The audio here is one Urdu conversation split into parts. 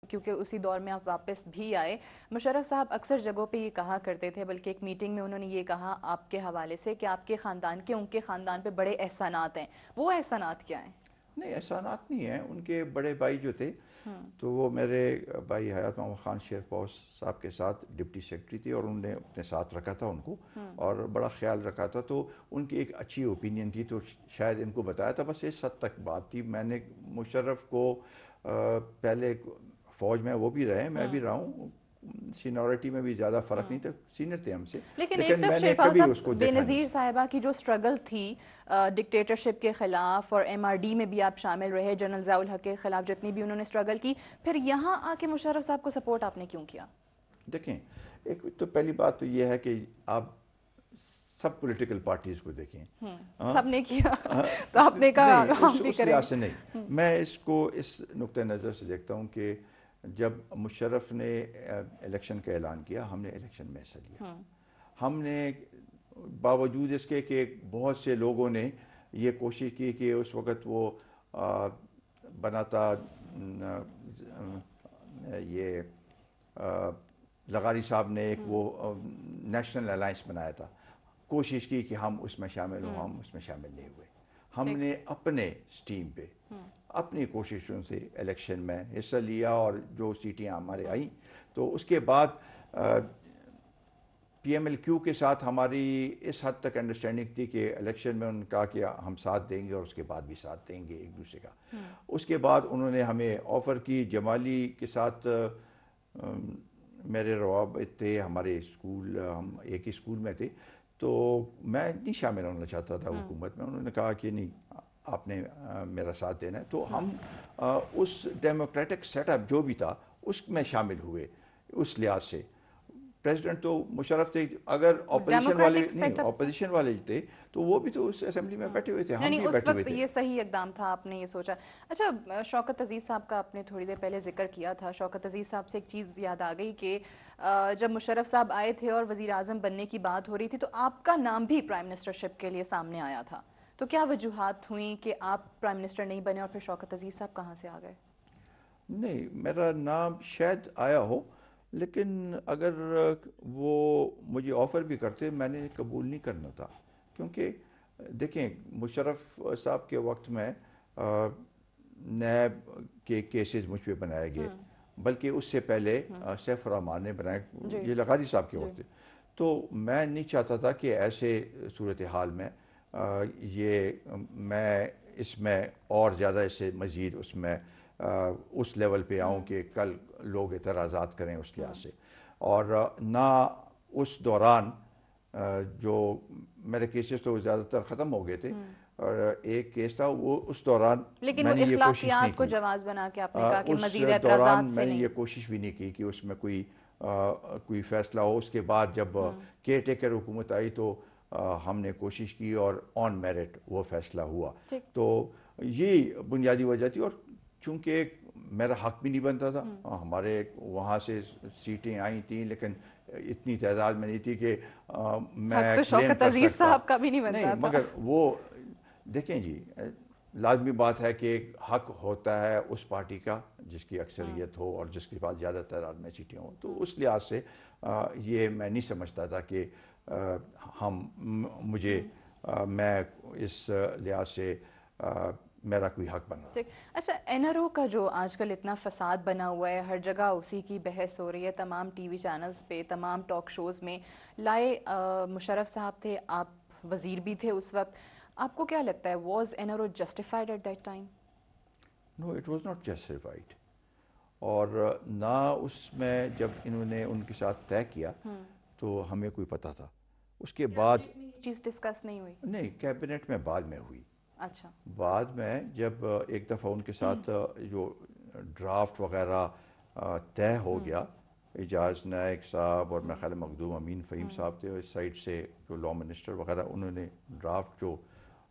کیونکہ اسی دور میں آپ واپس بھی آئے. مشرف صاحب اکثر جگہوں پہ یہ کہا کرتے تھے, بلکہ ایک میٹنگ میں انہوں نے یہ کہا آپ کے حوالے سے کہ آپ کے خاندان کے ان کے خاندان پہ بڑے احسانات ہیں. وہ احسانات کیا ہیں؟ نہیں احسانات نہیں ہیں. ان کے بڑے بھائی جو تھے تو وہ میرے بھائی حیات محمد خان شیرپوش صاحب کے ساتھ ڈپٹی سیکرٹری تھی, اور انہوں نے اپنے ساتھ رکھا تھا ان کو اور بڑا خیال رکھا تھا. تو ان کی ایک اچھی اوپینین تھی, تو شاید ان کو بتایا تھا. بس اس حد تک بات تھی. میں نے مشرف کو پہلے فوج میں وہ بھی رہے, میں بھی رہا ہوں, سینیورٹی میں بھی زیادہ فرق نہیں تھا, سینئر تھے ہم سے, لیکن ایک لیکن طرف میں نے شیرپال کبھی اس کو صاحب بے دیکھا نہیں. نظیر صاحبہ کی جو سٹرگل تھی ڈکٹیٹرشپ کے خلاف, اور ایم آر ڈی میں بھی آپ شامل رہے, جنرل ضیاء الحق کے خلاف جتنی بھی انہوں نے سٹرگل کی, پھر یہاں آ کے مشرف صاحب کو سپورٹ آپ نے کیوں کیا؟ دیکھیں, ایک تو پہلی بات تو یہ ہے کہ آپ سب پولیٹیکل پارٹیز کو دیکھیں, سب نے کیا تو آپ نے کہا ہم بھی اس کریں لحاظ سے گے. نہیں. میں اس کو اس نقطہ نظر سے دیکھتا ہوں کہ جب مشرف نے الیکشن کا اعلان کیا, ہم نے الیکشن میں حصہ لیا. ہم نے باوجود اس کے کہ بہت سے لوگوں نے یہ کوشش کی کہ اس وقت وہ بنا تھا یہ لغاری صاحب نے ایک وہ نیشنل الائنس بنایا تھا, کوشش کی کہ ہم اس میں شامل ہوں, ہم اس میں شامل نہیں ہوئے. ہم نے اپنے سٹیم پہ اپنی کوششوں سے الیکشن میں حصہ لیا, اور جو سیٹیں ہمارے آئیں تو اس کے بعد پی ایم ایل کیو کے ساتھ ہماری اس حد تک انڈرسٹینڈنگ تھی کہ الیکشن میں انہوں نے کہا کہ ہم ساتھ دیں گے, اور اس کے بعد بھی ساتھ دیں گے ایک دوسرے کا. اس کے بعد انہوں نے ہمیں آفر کی, جمالی کے ساتھ میرے روابط تھے, ہمارے اسکول, ہم ایک ہی اسکول میں تھے, تو میں نہیں شامل ہونا چاہتا تھا حکومت میں. انہوں نے کہا کہ نہیں, آپ نے میرا ساتھ دینا ہے. تو ہم اس ڈیموکریٹک سیٹ اپ جو بھی تھا اس میں شامل ہوئے. اس لحاظ سے پریزیڈنٹ تو مشرف تھے, اگر اپوزیشن والے نہیں, اپوزیشن والے تھے تو وہ بھی تو اس اسمبلی میں بیٹھے ہوئے تھے, ہم بھی اس بیٹھے ہوئے وقت تھے. یہ صحیح اقدام تھا, آپ نے یہ سوچا. اچھا, شوکت عزیز صاحب کا آپ نے تھوڑی دیر پہلے ذکر کیا تھا. شوکت عزیز صاحب سے ایک چیز یاد آ گئی کہ جب مشرف صاحب آئے تھے اور وزیر اعظم بننے کی بات ہو رہی تھی تو آپ کا نام بھی پرائم منسٹرشپ کے لیے سامنے آیا تھا. تو کیا وجوہات ہوئیں کہ آپ پرائم منسٹر نہیں بنے, اور پھر شوکت عزیز صاحب کہاں سے آ گئے؟ نہیں, میرا نام شاید آیا ہو, لیکن اگر وہ مجھے آفر بھی کرتے میں نے قبول نہیں کرنا تھا. کیونکہ دیکھیں, مشرف صاحب کے وقت میں نیب کے کیسز مجھ پہ بنائے گئے, بلکہ اس سے پہلے سیف الرحمان نے بنائے, یہ لغاری صاحب کے وقت. تو میں نہیں چاہتا تھا کہ ایسے صورتحال میں یہ میں اس میں اور زیادہ اس سے مزید اس میں اس لیول پہ آؤں کہ کل لوگ اعتراضات کریں اس لحاظ سے. اور نہ اس دوران جو میرے کیسز تو زیادہ تر ختم ہو گئے تھے, اور ایک کیس تھا وہ اس دوران لیکن میں وہ نے یہ کوشش نہیں اخلاقیات کو کی. جواز بنا کے آپ نے کہا کہ اس مزید دوران اعتراضات سے میں نے نہیں. یہ کوشش بھی نہیں کی کہ اس میں کوئی فیصلہ ہو. اس کے بعد جب کیئر ٹیکر حکومت آئی تو ہم نے کوشش کی, اور آن میرٹ وہ فیصلہ ہوا. تو یہی بنیادی وجہ تھی. اور چونکہ میرا حق بھی نہیں بنتا تھا, ہمارے وہاں سے سیٹیں آئی تھیں لیکن اتنی تعداد میں نہیں تھی کہ میں کلیم کر عزیز سکتا. صاحب کا بھی نہیں بنتا تھا. مگر وہ دیکھیں جی, لازمی بات ہے کہ حق ہوتا ہے اس پارٹی کا جس کی اکثریت ہو اور جس کے پاس زیادہ تعداد میں سیٹیں ہوں. تو اس لحاظ سے یہ میں نہیں سمجھتا تھا کہ میں اس لحاظ سے میرا کوئی حق بن رہا. اچھا, این آر او کا جو آج کل اتنا فساد بنا ہوا ہے, ہر جگہ اسی کی بحث ہو رہی ہے, تمام ٹی وی چینلز پہ, تمام ٹاک شوز میں. لائے مشرف صاحب تھے, آپ وزیر بھی تھے اس وقت. آپ کو کیا لگتا ہے, was N R O justified at that time? No, it was not justified. اور نہ اس میں جب انہوں نے ان کے ساتھ طے کیا تو ہمیں کوئی پتہ تھا. اس کے بعد یہ چیز ڈسکس نہیں ہوئی؟ نہیں, کیبنٹ میں بعد میں ہوئی. اچھا, بعد میں جب ایک دفعہ ان کے ساتھ جو ڈرافٹ وغیرہ طے ہو گیا, اعجاز نائک صاحب اور میرے خیال مخدوم امین فہیم صاحب تھے اس سائڈ سے, جو لا منسٹر وغیرہ, انہوں نے ڈرافٹ جو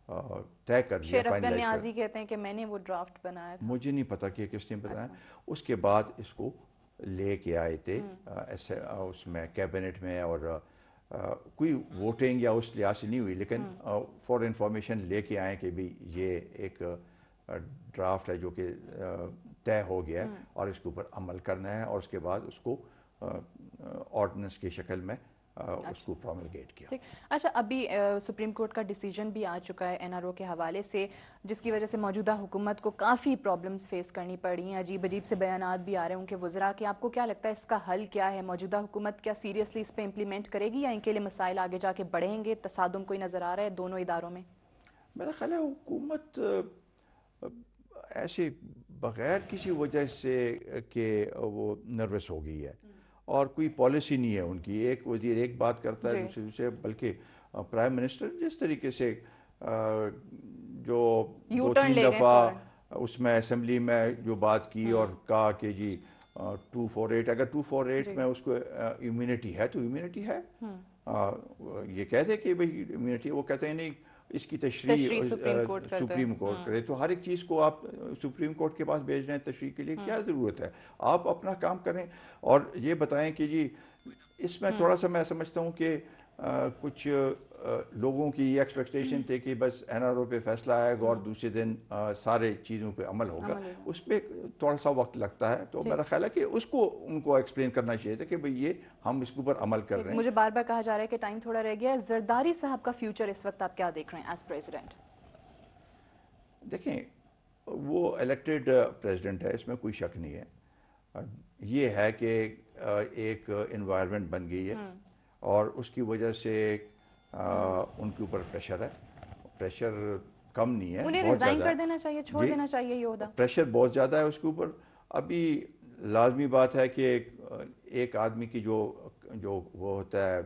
طے کر لیا, شیرف فائنلائز کر. نیازی کہتے ہیں کہ میں نے وہ ڈرافٹ بنایا تھا. مجھے نہیں پتا کہ کس نے بتایا. اس کے بعد اس کو لے کے آئے تھے اس میں کیبنٹ میں, اور کوئی ووٹنگ یا اس لحاظ سے نہیں ہوئی, لیکن فار انفارمیشن لے کے آئے کہ بھی یہ ایک ڈرافٹ ہے جو کہ طے ہو گیا ہے اور اس کے اوپر عمل کرنا ہے اور اس کے بعد اس کو آرڈیننس کی شکل میں اس کو پروملگیٹ کیا. ٹھیک. اچھا ابھی سپریم کورٹ کا ڈیسیجن بھی آ چکا ہے NRO کے حوالے سے جس کی وجہ سے موجودہ حکومت کو کافی پرابلمز فیس کرنی پڑ رہی ہیں, عجیب عجیب سے بیانات بھی آ رہے ہیں ان کے وزراء کے. آپ کو کیا لگتا ہے اس کا حل کیا ہے؟ موجودہ حکومت کیا سیریسلی اس پہ امپلیمنٹ کرے گی یا ان کے لیے مسائل آگے جا کے بڑھیں گے؟ تصادم کوئی نظر آ رہا ہے دونوں اداروں میں؟ میرا خیال ہے حکومت ایسے بغیر کسی وجہ سے کہ وہ نروس ہو گئی ہے اور کوئی پالیسی نہیں ہے ان کی. ایک وزیر ایک بات کرتا ہے دوسرے سے, بلکہ پرائم منسٹر جس طریقے سے جو 2-3 دفعہ اس میں اسمبلی میں جو بات کی اور کہا کہ جی 248 اگر 248 میں اس کو امیونٹی ہے تو امیونٹی ہے, یہ کہہ دے کہ بھئی امیونٹی, وہ کہتے ہیں نہیں اس کی تشریح سپریم کورٹ کرے. تو ہر ایک چیز کو آپ سپریم کورٹ کے پاس بھیج رہے ہیں تشریح کے لیے, کیا ضرورت ہے؟ آپ اپنا کام کریں اور یہ بتائیں کہ جی اس میں تھوڑا سا میں سمجھتا ہوں کہ کچھ لوگوں کی یہ ایکسپیکٹیشن تھے کہ بس NRO پہ فیصلہ آئے گا اور دوسرے دن سارے چیزوں پہ عمل ہوگا, اس پہ تھوڑا سا وقت لگتا ہے. تو میرا خیال ہے کہ اس کو ان کو ایکسپلین کرنا چاہیے تھا کہ بھئی یہ ہم اس کے اوپر عمل کر رہے ہیں. مجھے بار بار کہا جا رہا ہے کہ ٹائم تھوڑا رہ گیا ہے. زرداری صاحب کا فیوچر اس وقت آپ کیا دیکھ رہے ہیں ایز پریزیڈنٹ؟ دیکھیں وہ الیکٹڈ پریزیڈنٹ ہے, اس میں کوئی شک نہیں ہے. یہ ہے کہ ایک انوائرمنٹ بن گئی ہے اور اس کی وجہ سے ان کے اوپر پریشر ہے. پریشر کم نہیں ہے, انہیں ریزائن کر دینا چاہیے, چھوڑ دینا چاہیے یہ عہدہ. پریشر بہت زیادہ ہے اس کے اوپر. ابھی لازمی بات ہے کہ ایک آدمی کی جو وہ ہوتا ہے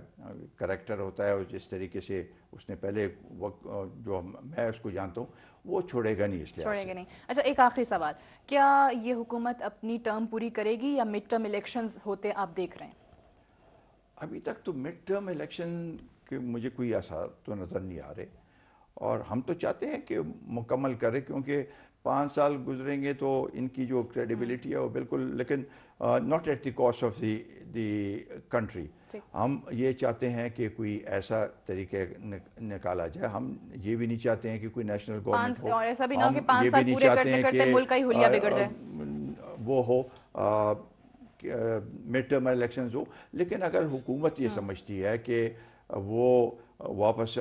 کریکٹر ہوتا ہے, جس طریقے سے اس نے پہلے وقت جو میں اس کو جانتا ہوں وہ چھوڑے گا نہیں, اس لیے چھوڑے گا نہیں. اچھا ایک آخری سوال, کیا یہ حکومت اپنی ٹرم پوری کرے گی یا مڈ ٹرم الیکشنز ہوتے آپ دیکھ رہے ہیں؟ ابھی تک تو مڈ ٹرم الیکشن کے مجھے کوئی آثار تو نظر نہیں آ رہے اور ہم تو چاہتے ہیں کہ مکمل کرے, کیونکہ 5 سال گزریں گے تو ان کی جو کریڈیبلٹی ہے وہ بالکل, لیکن not at the cost of the country. ہم یہ چاہتے ہیں کہ کوئی ایسا طریقہ نکالا جائے. ہم یہ بھی نہیں چاہتے ہیں کہ کوئی نیشنل گورنمنٹ ہو, ایسا بھی نہ ہو کہ 5 سال پورے کرتے کرتے ملک کا ہی حلیہ بگڑ جائے. وہ ہو مڈ ٹرم الیکشنز ہو, لیکن اگر حکومت یہ سمجھتی ہے کہ وہ واپس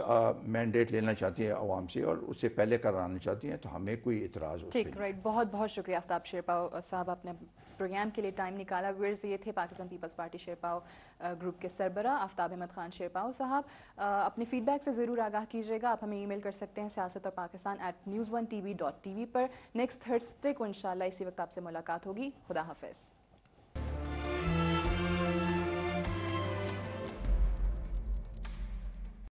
مینڈیٹ لینا چاہتی ہے عوام سے اور اس سے پہلے کرانا چاہتی ہیں تو ہمیں کوئی اعتراض ہو. ٹھیک, رائٹ. بہت بہت شکریہ آفتاب شیرپاؤ صاحب, آپ نے پروگرام کے لیے ٹائم نکالا. ویئرز یہ تھے Pakistan Peoples party Sherpao group کے سربراہ آفتاب احمد خان شیرپاؤ صاحب. اپنے فیڈ بیک سے ضرور آگاہ کیجیے گا. آپ ہمیں ای میل کر سکتے ہیں سیاست اور پاکستان@news1tv.tv پر. نیکسٹ تھرسڈے کو انشاءاللہ اسی وقت آپ سے ملاقات ہوگی. خدا حافظ.